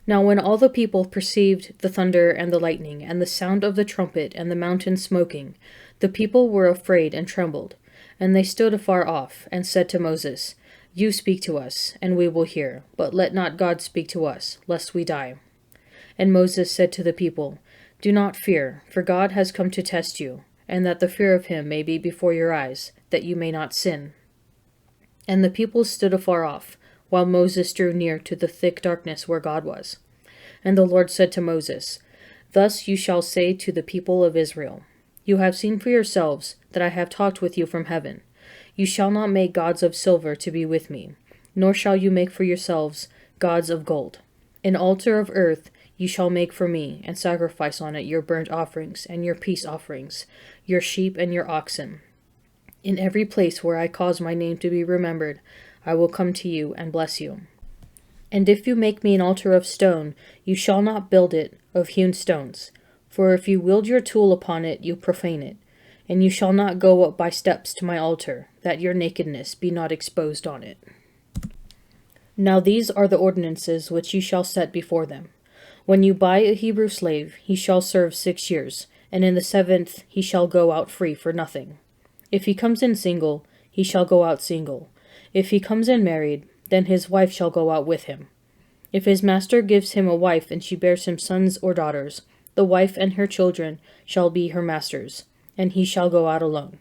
Now when all the people perceived the thunder and the lightning, and the sound of the trumpet, and the mountain smoking, the people were afraid and trembled. And they stood afar off, and said to Moses, You speak to us, and we will hear, but let not God speak to us, lest we die. And Moses said to the people, Do not fear, for God has come to test you, and that the fear of him may be before your eyes, that you may not sin. And the people stood afar off, while Moses drew near to the thick darkness where God was. And the Lord said to Moses, Thus you shall say to the people of Israel, You have seen for yourselves that I have talked with you from heaven. You shall not make gods of silver to be with me, nor shall you make for yourselves gods of gold. An altar of earth you shall make for me, and sacrifice on it your burnt offerings and your peace offerings, your sheep and your oxen. In every place where I cause my name to be remembered, I will come to you and bless you. And if you make me an altar of stone, you shall not build it of hewn stones. For if you wield your tool upon it, you profane it. And you shall not go up by steps to my altar, that your nakedness be not exposed on it. Now these are the ordinances which you shall set before them. When you buy a Hebrew slave, he shall serve 6 years, and in the 7th he shall go out free for nothing. If he comes in single, he shall go out single. If he comes in married, then his wife shall go out with him. If his master gives him a wife, and she bears him sons or daughters, the wife and her children shall be her master's, and he shall go out alone.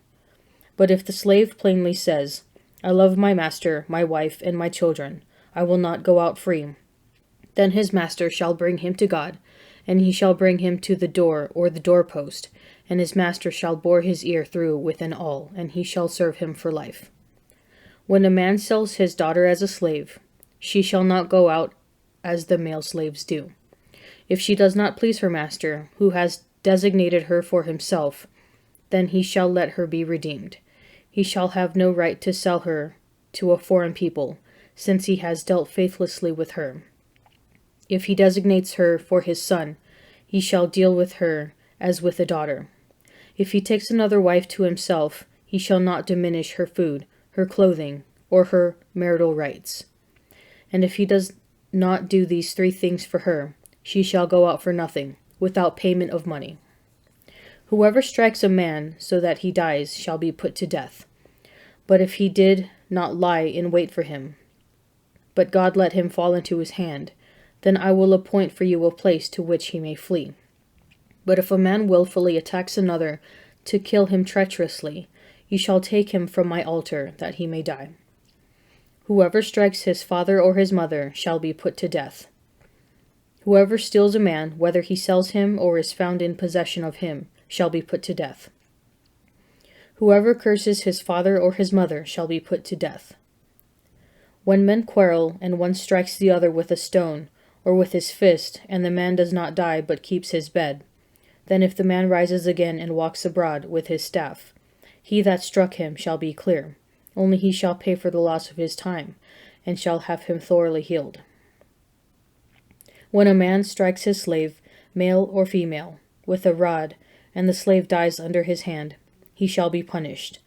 But if the slave plainly says, I love my master, my wife, and my children, I will not go out free, then his master shall bring him to God, and he shall bring him to the door or the doorpost, and his master shall bore his ear through with an awl, and he shall serve him for life. When a man sells his daughter as a slave, she shall not go out as the male slaves do. If she does not please her master, who has designated her for himself, then he shall let her be redeemed. He shall have no right to sell her to a foreign people, since he has dealt faithlessly with her. If he designates her for his son, he shall deal with her as with a daughter. If he takes another wife to himself, he shall not diminish her food, her clothing, or her marital rights. And if he does not do these 3 things for her, she shall go out for nothing, without payment of money. Whoever strikes a man so that he dies shall be put to death. But if he did not lie in wait for him, but God let him fall into his hand, then I will appoint for you a place to which he may flee. But if a man willfully attacks another to kill him treacherously, you shall take him from my altar, that he may die. Whoever strikes his father or his mother shall be put to death. Whoever steals a man, whether he sells him or is found in possession of him, shall be put to death. Whoever curses his father or his mother shall be put to death. When men quarrel, and one strikes the other with a stone, or with his fist, and the man does not die but keeps his bed, then if the man rises again and walks abroad with his staff, he that struck him shall be clear, only he shall pay for the loss of his time, and shall have him thoroughly healed. When a man strikes his slave, male or female, with a rod, and the slave dies under his hand, he shall be punished.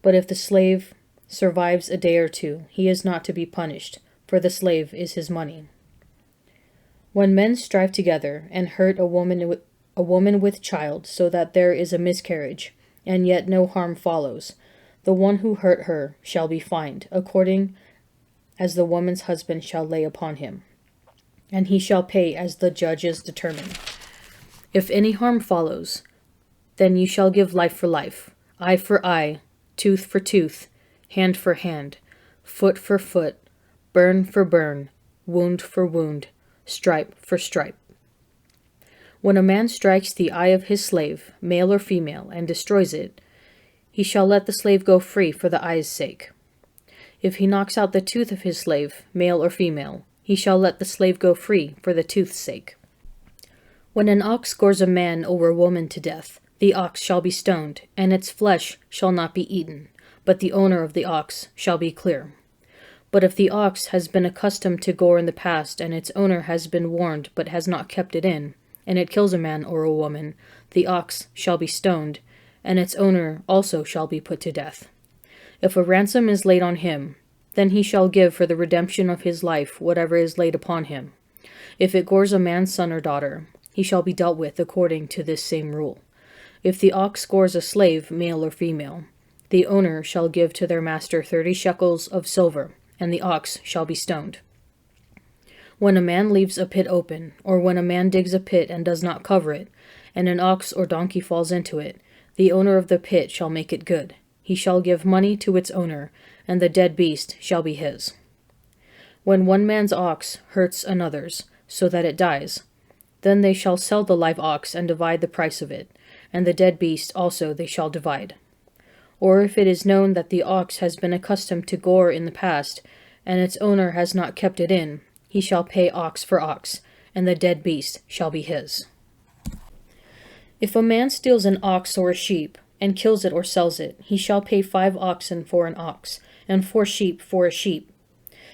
But if the slave survives a day or 2, he is not to be punished, for the slave is his money. When men strive together, and hurt a woman with child, so that there is a miscarriage, and yet no harm follows, the one who hurt her shall be fined, according as the woman's husband shall lay upon him, and he shall pay as the judges determine. If any harm follows, then you shall give life for life, eye for eye, tooth for tooth, hand for hand, foot for foot, burn for burn, wound for wound, stripe for stripe. When a man strikes the eye of his slave, male or female, and destroys it, he shall let the slave go free for the eye's sake. If he knocks out the tooth of his slave, male or female, he shall let the slave go free for the tooth's sake. When an ox gores a man or a woman to death, the ox shall be stoned, and its flesh shall not be eaten, but the owner of the ox shall be clear. But if the ox has been accustomed to gore in the past, and its owner has been warned but has not kept it in, and it kills a man or a woman, the ox shall be stoned, and its owner also shall be put to death. If a ransom is laid on him, then he shall give for the redemption of his life whatever is laid upon him. If it gores a man's son or daughter, he shall be dealt with according to this same rule. If the ox gores a slave, male or female, the owner shall give to their master 30 shekels of silver, and the ox shall be stoned. When a man leaves a pit open, or when a man digs a pit and does not cover it, and an ox or donkey falls into it, the owner of the pit shall make it good. He shall give money to its owner, and the dead beast shall be his. When one man's ox hurts another's, so that it dies, then they shall sell the live ox and divide the price of it, and the dead beast also they shall divide. Or if it is known that the ox has been accustomed to gore in the past, and its owner has not kept it in, he shall pay ox for ox, and the dead beast shall be his. If a man steals an ox or a sheep, and kills it or sells it, he shall pay 5 oxen for an ox, and 4 sheep for a sheep.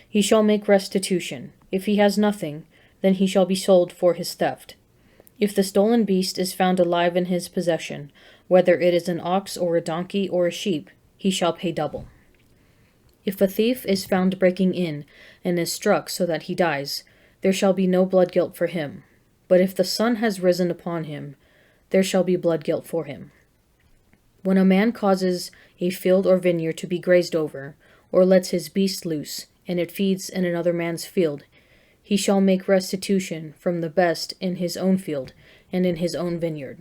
He shall make restitution. If he has nothing, then he shall be sold for his theft. If the stolen beast is found alive in his possession, whether it is an ox or a donkey or a sheep, he shall pay double. If a thief is found breaking in, and is struck so that he dies, there shall be no blood guilt for him. But if the sun has risen upon him, there shall be blood guilt for him. When a man causes a field or vineyard to be grazed over, or lets his beast loose, and it feeds in another man's field, he shall make restitution from the best in his own field and in his own vineyard.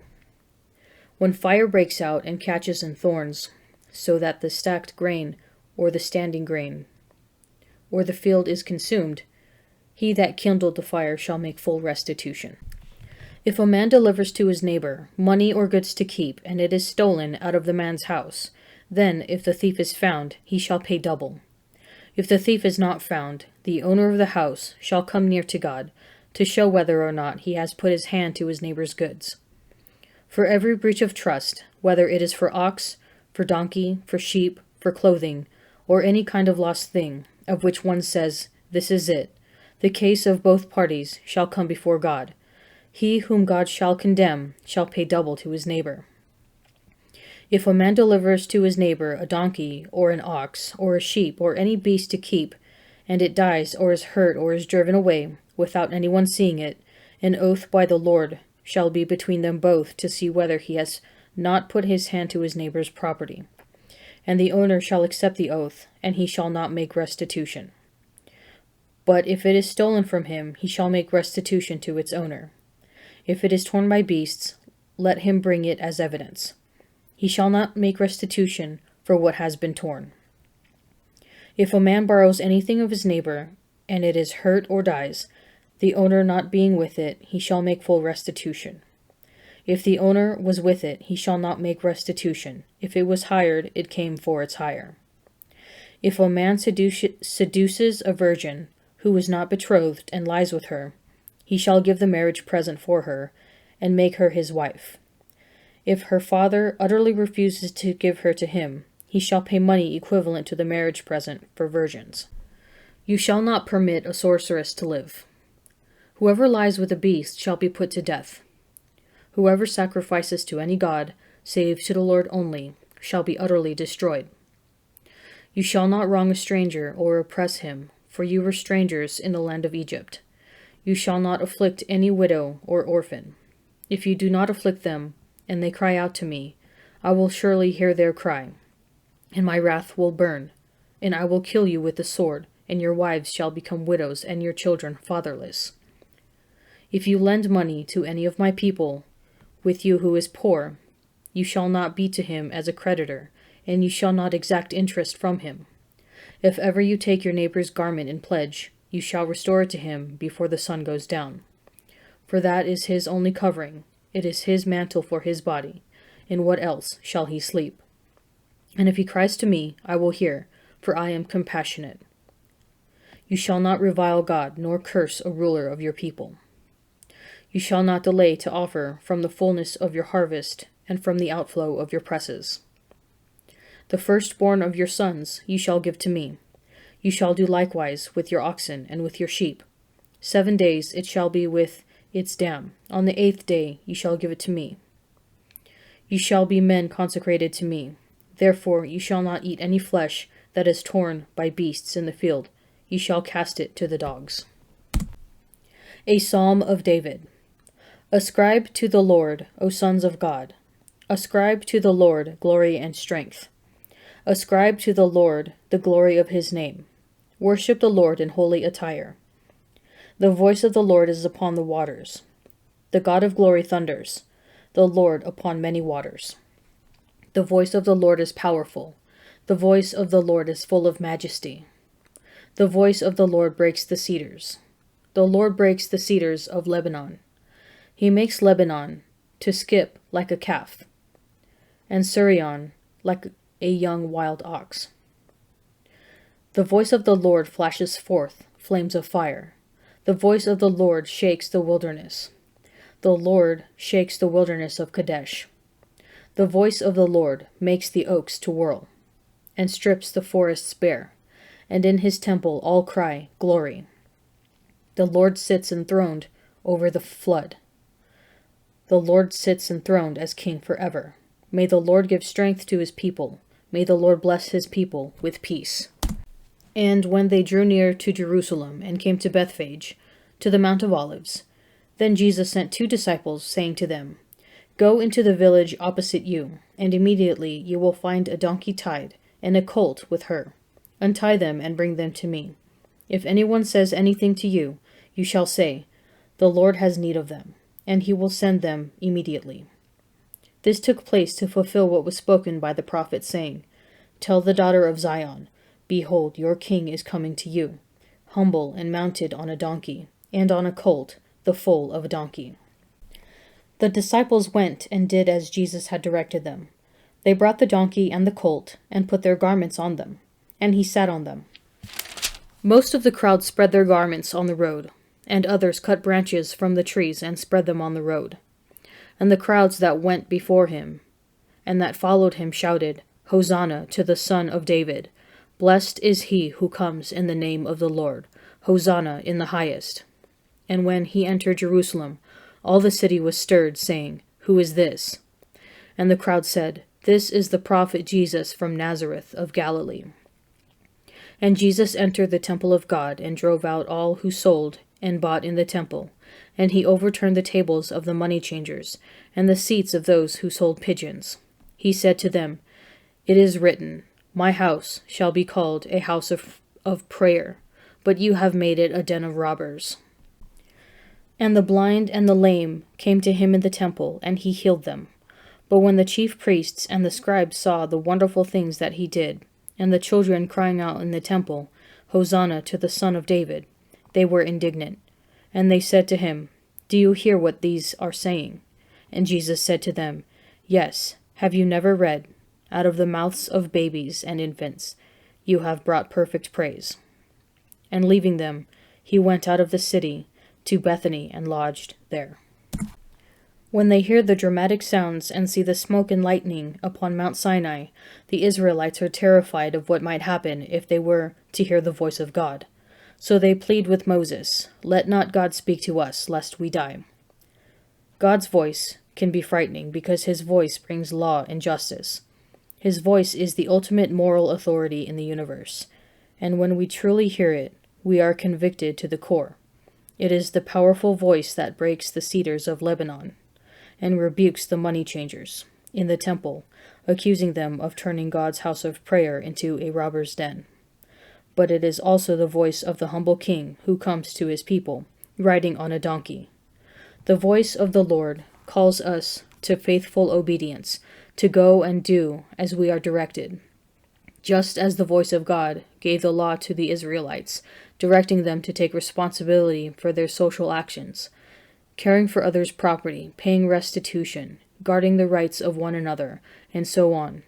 When fire breaks out and catches in thorns, so that the stacked grain or the standing grain or the field is consumed, he that kindled the fire shall make full restitution. If a man delivers to his neighbor money or goods to keep, and it is stolen out of the man's house, then, if the thief is found, he shall pay double. If the thief is not found, the owner of the house shall come near to God, to show whether or not he has put his hand to his neighbor's goods. For every breach of trust, whether it is for ox, for donkey, for sheep, for clothing, or any kind of lost thing, of which one says, "This is it," the case of both parties shall come before God. He whom God shall condemn shall pay double to his neighbor. If a man delivers to his neighbor a donkey, or an ox, or a sheep, or any beast to keep, and it dies, or is hurt, or is driven away, without anyone seeing it, an oath by the Lord shall be between them both to see whether he has not put his hand to his neighbor's property. And the owner shall accept the oath, and he shall not make restitution. But if it is stolen from him, he shall make restitution to its owner. If it is torn by beasts, let him bring it as evidence. He shall not make restitution for what has been torn. If a man borrows anything of his neighbor, and it is hurt or dies, the owner not being with it, he shall make full restitution. If the owner was with it, he shall not make restitution. If it was hired, it came for its hire. If a man seduces a virgin who is not betrothed and lies with her, he shall give the marriage present for her, and make her his wife. If her father utterly refuses to give her to him, he shall pay money equivalent to the marriage present for virgins. You shall not permit a sorceress to live. Whoever lies with a beast shall be put to death. Whoever sacrifices to any god, save to the Lord only, shall be utterly destroyed. You shall not wrong a stranger or oppress him, for you were strangers in the land of Egypt. You shall not afflict any widow or orphan. If you do not afflict them, and they cry out to me, I will surely hear their cry, and my wrath will burn, and I will kill you with the sword, and your wives shall become widows, and your children fatherless. If you lend money to any of my people, with you who is poor, you shall not be to him as a creditor, and you shall not exact interest from him. If ever you take your neighbor's garment in pledge, you shall restore it to him before the sun goes down. For that is his only covering, it is his mantle for his body. In what else shall he sleep? And if he cries to me, I will hear, for I am compassionate. You shall not revile God, nor curse a ruler of your people. You shall not delay to offer from the fullness of your harvest, and from the outflow of your presses. The firstborn of your sons you shall give to me. You shall do likewise with your oxen and with your sheep. 7 days it shall be with its dam. On the 8th day you shall give it to me. You shall be men consecrated to me. Therefore you shall not eat any flesh that is torn by beasts in the field. You shall cast it to the dogs. A Psalm of David. Ascribe to the Lord, O sons of God. Ascribe to the Lord glory and strength. Ascribe to the Lord the glory of his name. Worship the Lord in holy attire. The voice of the Lord is upon the waters. The God of glory thunders, the Lord upon many waters. The voice of the Lord is powerful. The voice of the Lord is full of majesty. The voice of the Lord breaks the cedars. The Lord breaks the cedars of Lebanon. He makes Lebanon to skip like a calf, and Sirion like a young wild ox. The voice of the Lord flashes forth flames of fire. The voice of the Lord shakes the wilderness. The Lord shakes the wilderness of Kadesh. The voice of the Lord makes the oaks to whirl, and strips the forests bare, and in his temple all cry, Glory. The Lord sits enthroned over the flood. The Lord sits enthroned as king forever. May the Lord give strength to his people. May the Lord bless his people with peace. And when they drew near to Jerusalem and came to Bethphage, to the Mount of Olives, then Jesus sent 2 disciples, saying to them, Go into the village opposite you, and immediately you will find a donkey tied, and a colt with her. Untie them and bring them to me. If anyone says anything to you, you shall say, The Lord has need of them, and he will send them immediately. This took place to fulfill what was spoken by the prophet, saying, Tell the daughter of Zion, Behold, your king is coming to you, humble and mounted on a donkey, and on a colt, the foal of a donkey. The disciples went and did as Jesus had directed them. They brought the donkey and the colt, and put their garments on them, and he sat on them. Most of the crowd spread their garments on the road, and others cut branches from the trees and spread them on the road. And the crowds that went before him and that followed him shouted, Hosanna to the Son of David. Blessed is he who comes in the name of the Lord. Hosanna in the highest. And when he entered Jerusalem, all the city was stirred, saying, Who is this? And the crowd said, This is the prophet Jesus from Nazareth of Galilee. And Jesus entered the temple of God and drove out all who sold and bought in the temple, and he overturned the tables of the money changers and the seats of those who sold pigeons. He said to them, It is written, My house shall be called a house of prayer, but you have made it a den of robbers. And the blind and the lame came to him in the temple, and he healed them. But when the chief priests and the scribes saw the wonderful things that he did, and the children crying out in the temple, Hosanna to the Son of David, they were indignant. And they said to him, Do you hear what these are saying? And Jesus said to them, Yes, have you never read, Out of the mouths of babies and infants you have brought perfect praise. And leaving them, he went out of the city to Bethany and lodged there. When they hear the dramatic sounds and see the smoke and lightning upon Mount Sinai, the Israelites are terrified of what might happen if they were to hear the voice of God. So they plead with Moses, Let not God speak to us, lest we die. God's voice can be frightening because his voice brings law and justice. His voice is the ultimate moral authority in the universe, and when we truly hear it, we are convicted to the core. It is the powerful voice that breaks the cedars of Lebanon and rebukes the money changers in the temple, accusing them of turning God's house of prayer into a robber's den. But it is also the voice of the humble king who comes to his people, riding on a donkey. The voice of the Lord calls us to faithful obedience, to go and do as we are directed, just as the voice of God gave the law to the Israelites, directing them to take responsibility for their social actions, caring for others' property, paying restitution, guarding the rights of one another, and so on.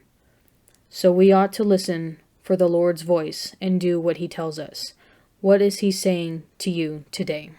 So we ought to listen for the Lord's voice and do what he tells us. What is he saying to you today?